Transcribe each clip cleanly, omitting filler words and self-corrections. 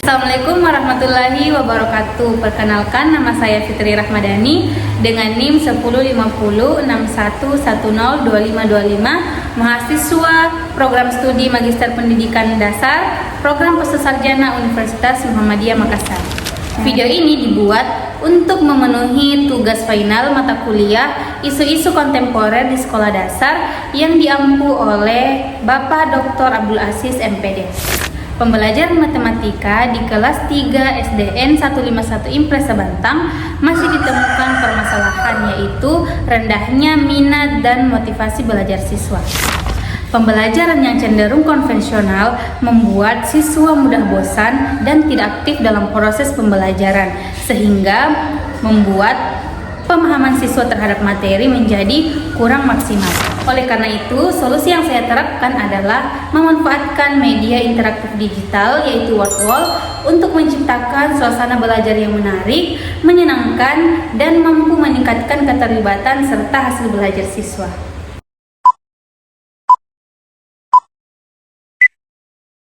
Assalamualaikum warahmatullahi wabarakatuh. Perkenalkan, nama saya Fitri Rahmadani dengan NIM 105061102525, mahasiswa Program Studi Magister Pendidikan Dasar, Program Pascasarjana Universitas Muhammadiyah Makassar. Video ini dibuat untuk memenuhi tugas final mata kuliah isu-isu kontemporer di sekolah dasar yang diampu oleh Bapak Dr. Abdul Aziz MPD. Pembelajaran matematika di kelas 3 SDN 151 Impresa Bantang masih ditemukan permasalahan, yaitu rendahnya minat dan motivasi belajar siswa. Pembelajaran yang cenderung konvensional membuat siswa mudah bosan dan tidak aktif dalam proses pembelajaran, sehingga membuat pemahaman siswa terhadap materi menjadi kurang maksimal. Oleh karena itu, solusi yang saya terapkan adalah memanfaatkan media interaktif digital, yaitu word wall, untuk menciptakan suasana belajar yang menarik, menyenangkan, dan mampu meningkatkan keterlibatan serta hasil belajar siswa.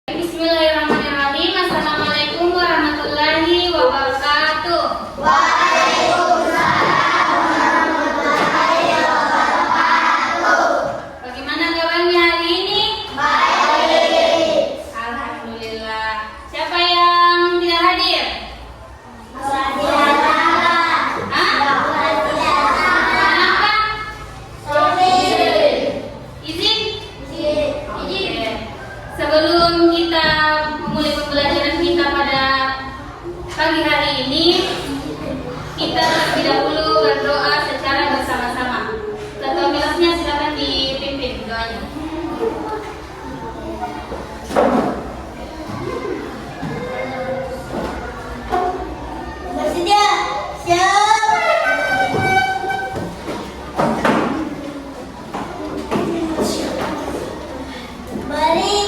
Bismillahirrahmanirrahim. Assalamualaikum warahmatullahi wabarakatuh. Sebelum kita memulai pembelajaran kita pada pagi hari ini, kita terlebih dahulu berdoa secara bersama-sama. Ketua Milasnya silakan dipimpin doanya. Bersedia? Siap. Mari.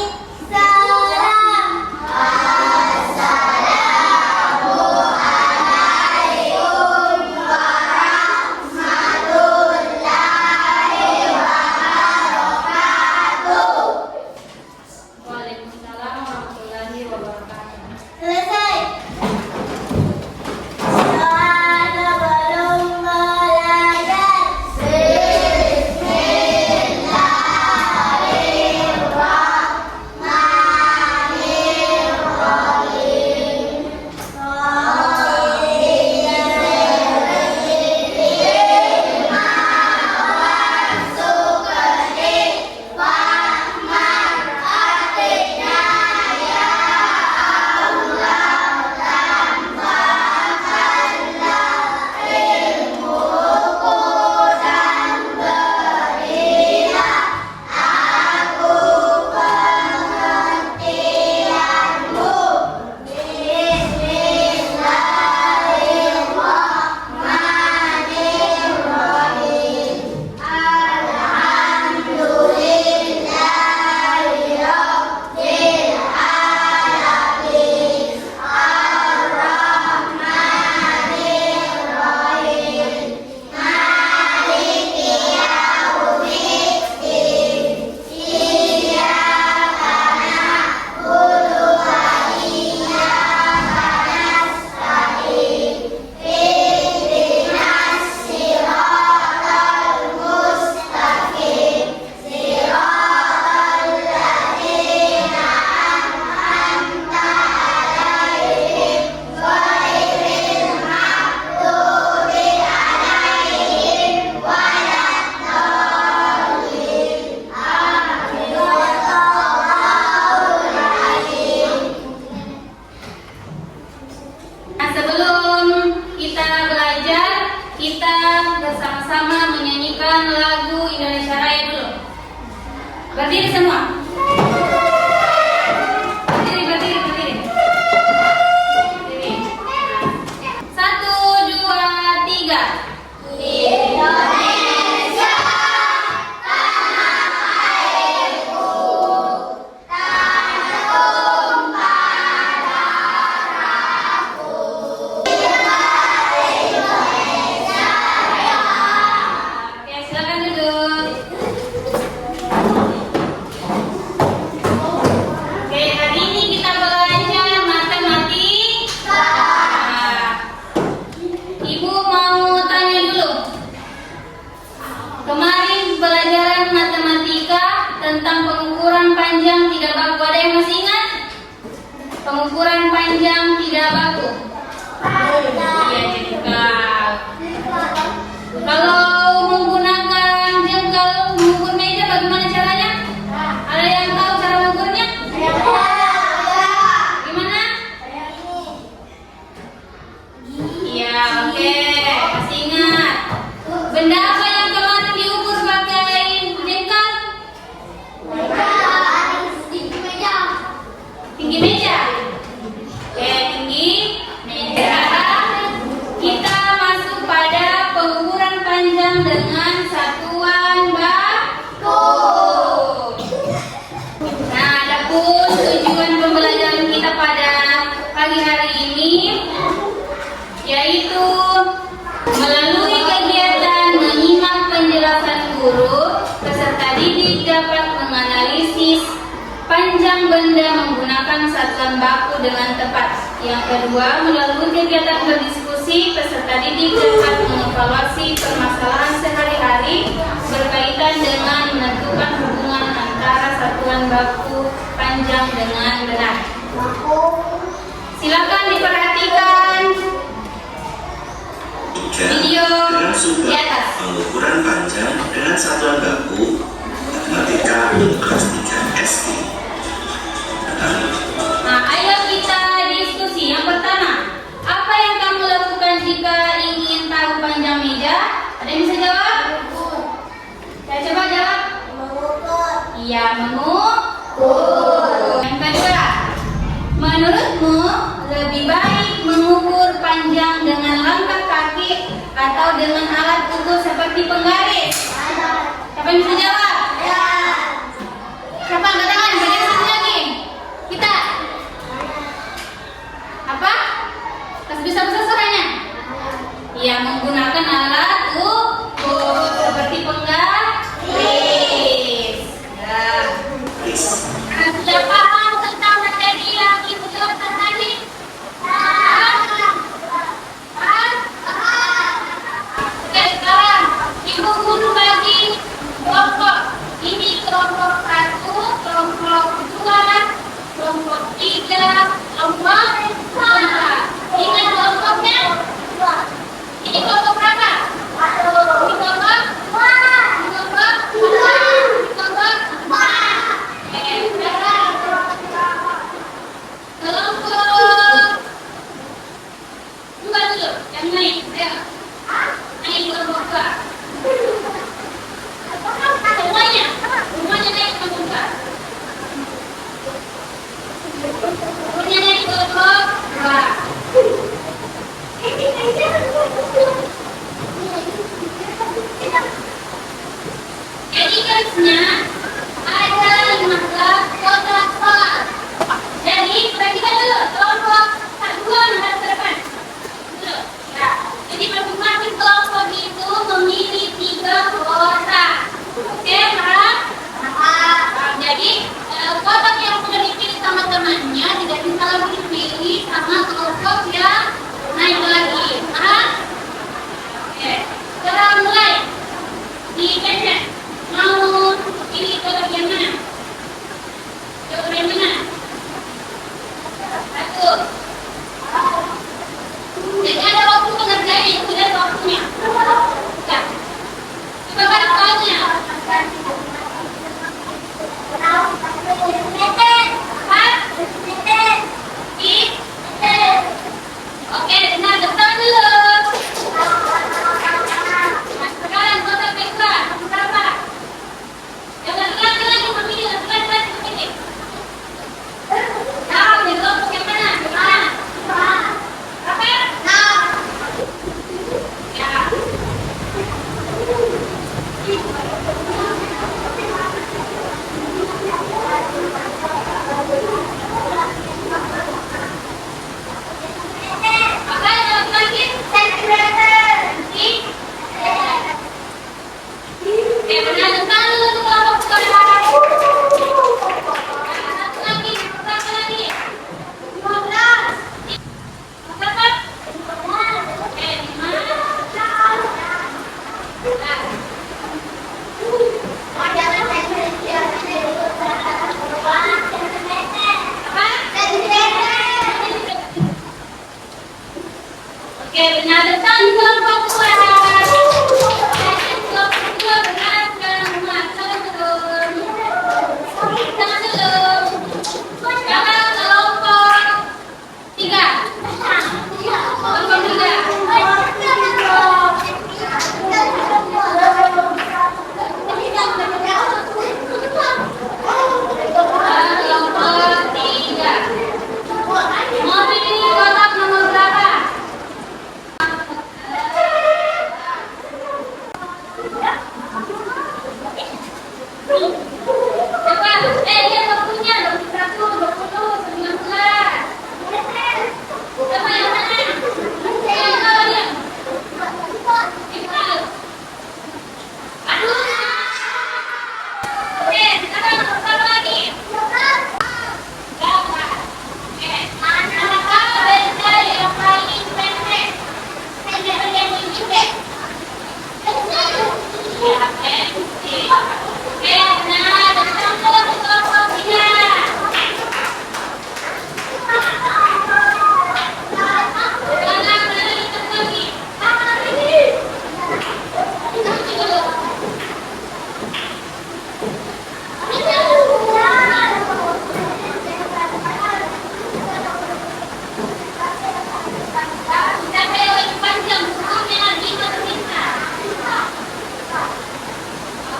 Kita bersama-sama menyanyikan lagu Indonesia Raya dulu. Berdiri semua. Berdiri. 1, 2, 3. Indonesia, tanah airku, tanah tumpah darahku. Silakan duduk. tentang pengukuran panjang tidak baku. Ada yang masih ingat? Pengukuran panjang tidak baku. Iya, jengkal. Kalau menggunakan jengkal mengukur meja bagaimana caranya? Ada yang tahu cara mengukurnya? Gimana? Iya, oke. Masih ingat? Benda apa yang kemarin diukur pakai jengkal? Tinggi meja. Oke, tinggi meja. Kita masuk pada pengukuran panjang dengan satuan baku. Nah, adapun tujuan pembelajaran kita pada pagi hari ini yaitu melalui kegiatan menyimak penjelasan guru, peserta didik dapat menganalisis panjang benda menggunakan satuan baku dengan tepat. Yang kedua, melalui kegiatan berdiskusi, peserta didik dapat mengevaluasi permasalahan sehari-hari berkaitan dengan menentukan hubungan antara satuan baku panjang dengan benar. Silakan diperhatikan video di atas. Pengukuran panjang dengan satuan baku matematika kelas 3 SD. Nah, ayo kita diskusi. Yang pertama, apa yang kamu lakukan jika ingin tahu panjang meja? Ada yang bisa jawab? Ya, coba jawab. Iya, mengukur. Yang kedua, menurutmu lebih baik mengukur panjang dengan langkah kaki atau dengan alat ukur seperti penggaris? Siapa yang bisa jawab? Siapa angkat tangan? Bagian satu lagi. Kita. Apa? Kasih bisa besar suaranya? Iya, menggunakan alat ukur seperti penggaris. Ya. Sudah paham tentang materi yang ibu jelaskan tadi? Oke, sekarang ibu guru bagi kelompok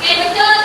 Oke, betul.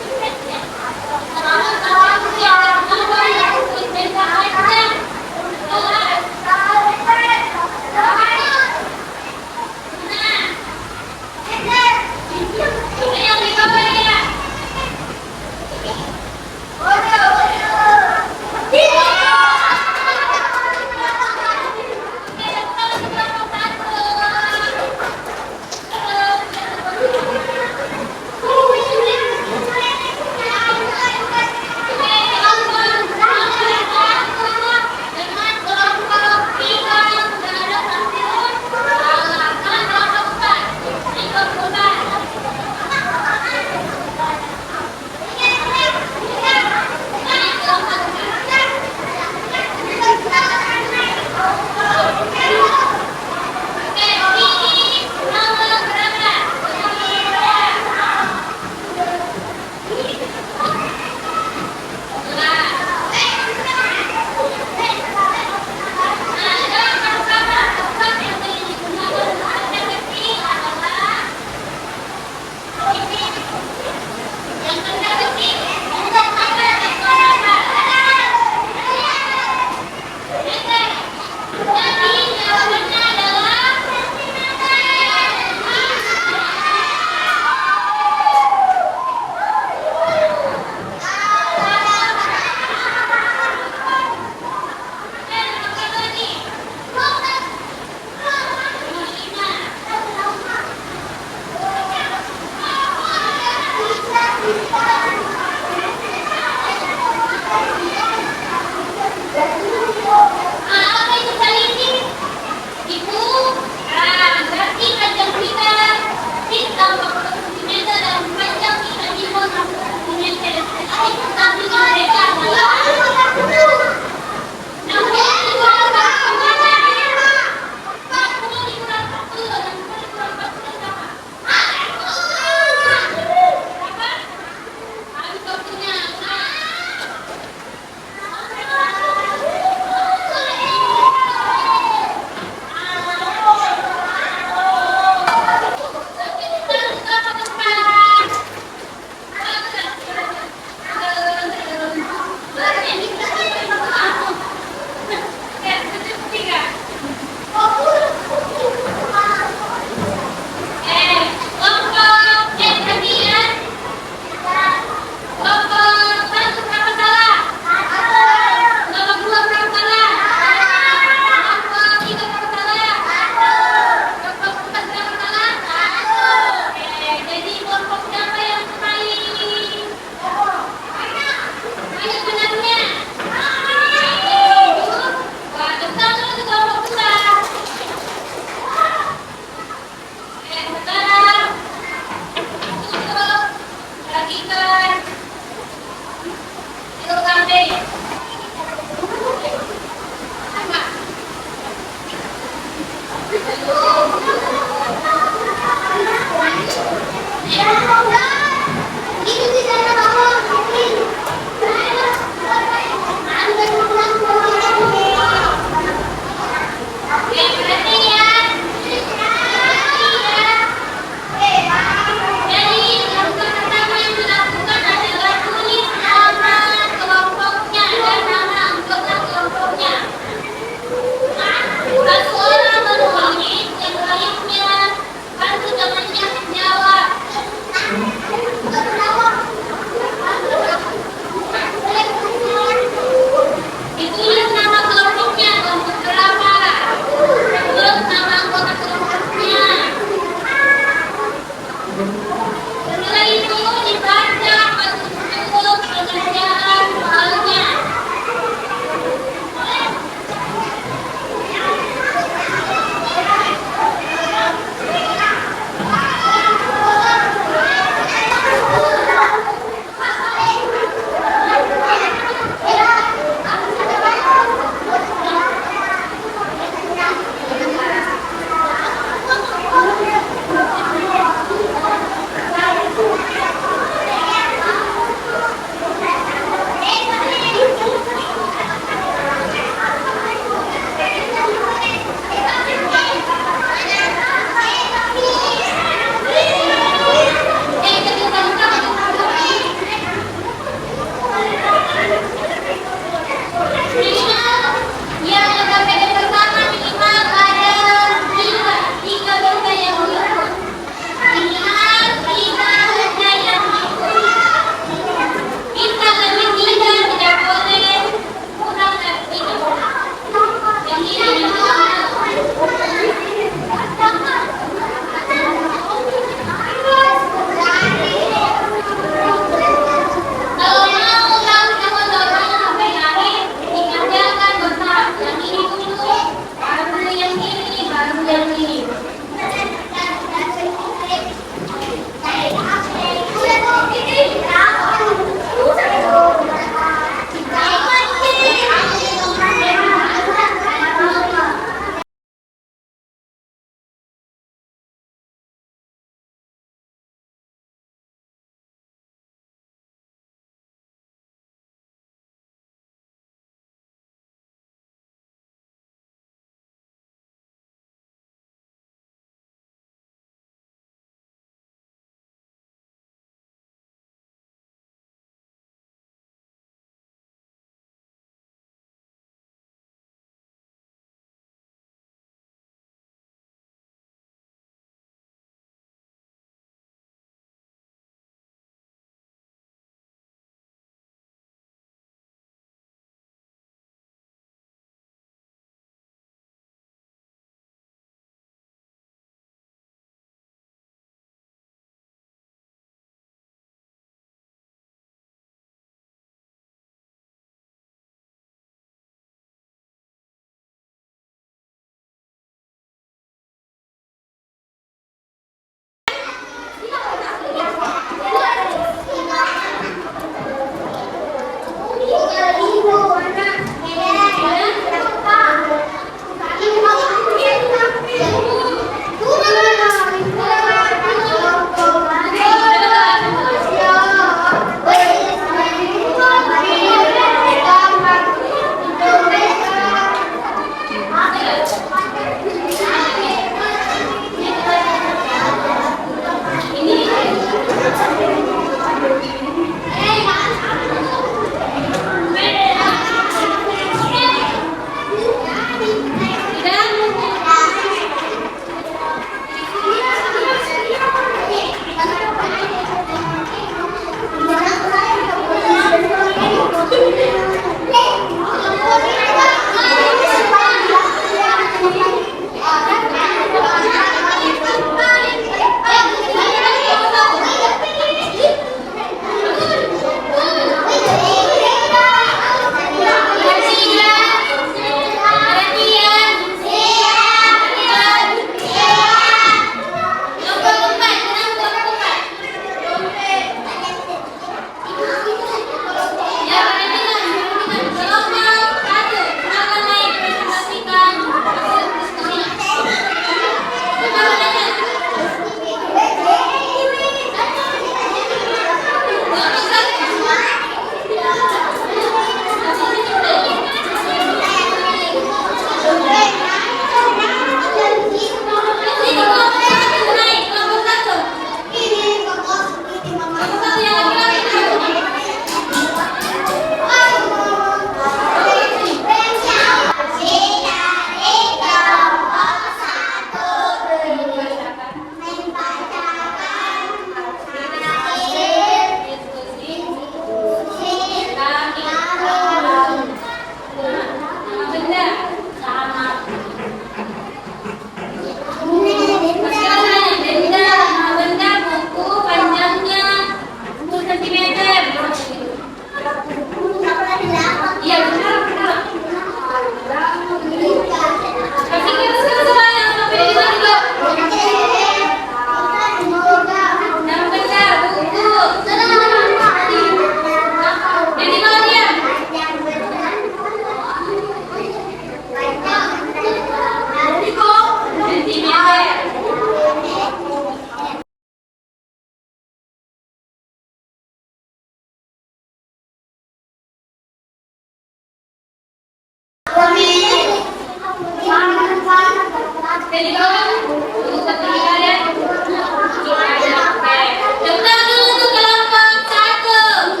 Jadi bawah untuk tinggi kalian. Oke. Tepuk dulu untuk kelompok 1.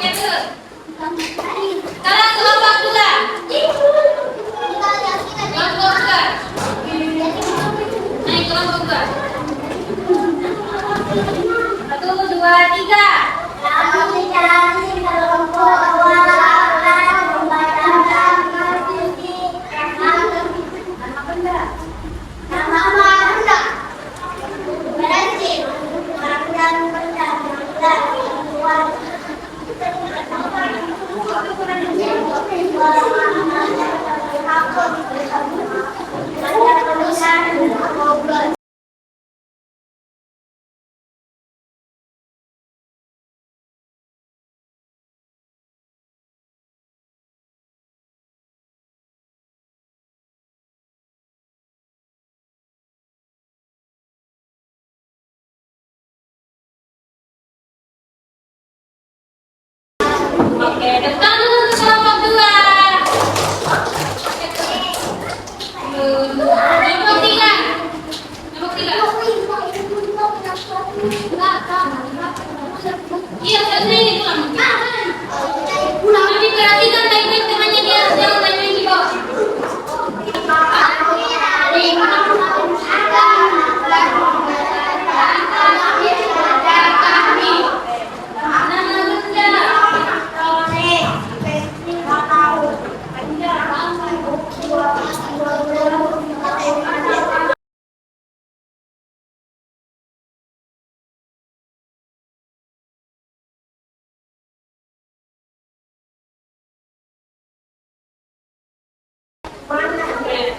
Itu. Sekarang kelompok 2. Kelompok 2. Naik kelompok 2. 1, 2, 3. Oke, depan dulu untuk kelompok 2. Kelompok 3. Iya, selesai ini pulang. Tapi perhatikan baik-baik temannya dia jangan main-main di bawah.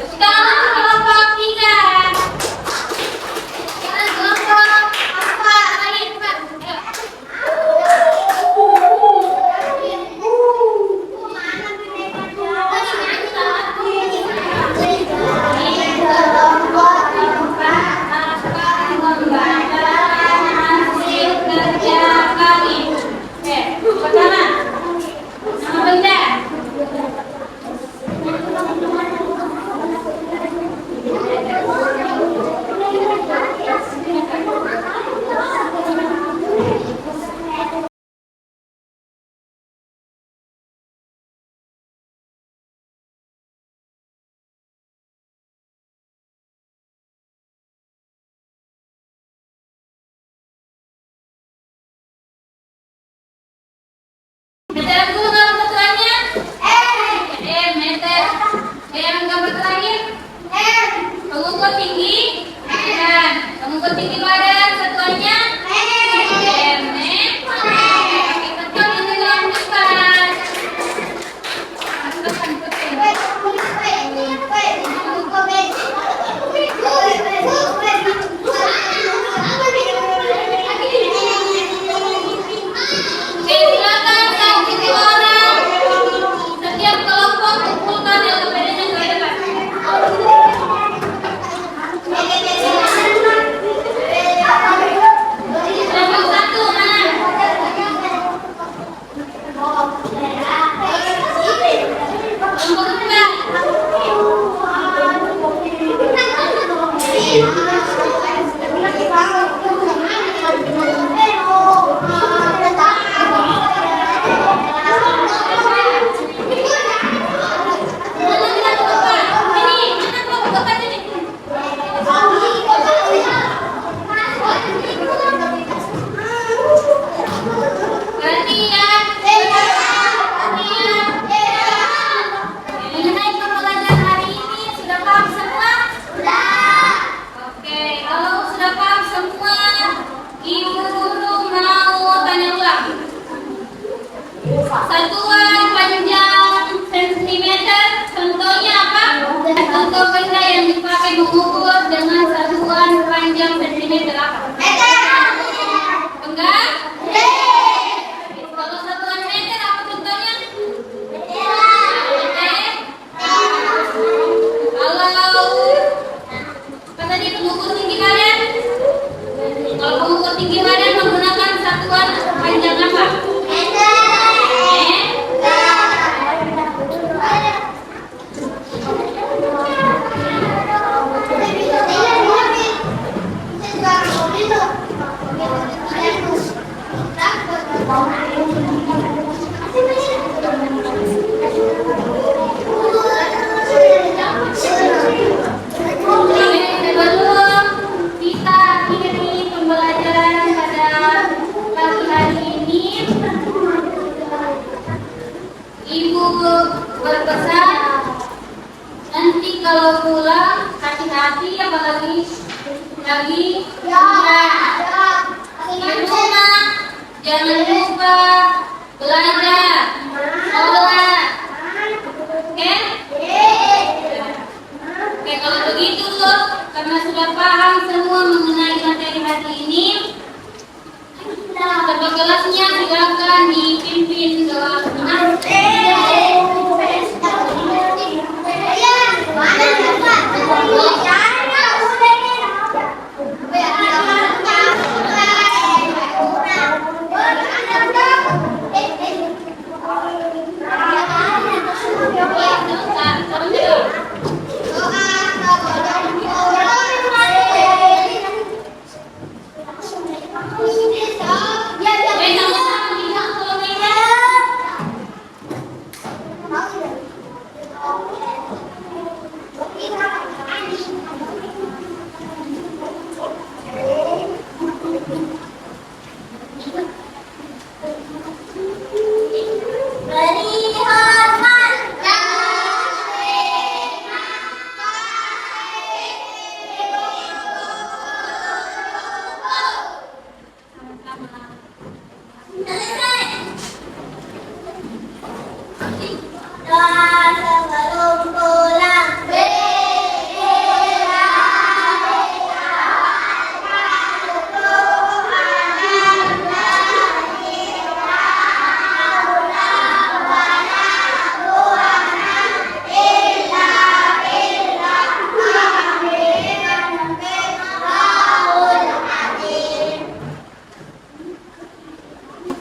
Sekarang kelompok 3. Sekarang kelompok 4. Lagi, Pak. Pertama, nama benda. Meter dulu gambar ketuanya. Meter. Yang gambar terakhir. Pengukur tinggi. Dan pengukur tinggi badan ketuanya. Pakai ketul yang dilanjutkan. Silakan kasih orang. Setiap kelompok kumpulkan LPD-nya ke depan. Kelompok 1 mana? Kelompok 2. Mengenai pembelajaran hari ini sudah paham semua? Oke, kalau sudah paham semua, Ibu Guru mau tanya ulang. Satuan panjang sentimeter, contohnya apa? Contoh benda yang dipakai mengukur dengan satuan panjang sentimeter apa? Enggak? Kalau satuan meter apa contohnya? Kalau apa tadi pengukur tinggi badan? Kalau pengukur tinggi badan menggunakan satuan panjang apa? kalau pulang hati-hati, apalagi lagi Ya. di rumah jangan lupa belajar, sholat. Oke? Oke, kalau begitu karena sudah paham semua mengenai materi hari ini, ketua kelasnya silakan dipimpin doa.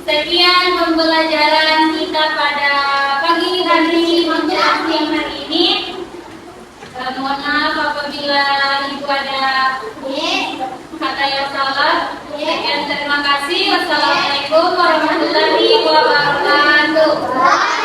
Sekian pembelajaran kita pada pagi hari ini menjelang siang hari ini. Mohon maaf apabila ibu ada kata yang salah. Sekian terima kasih. Wassalamualaikum warahmatullahi wabarakatuh.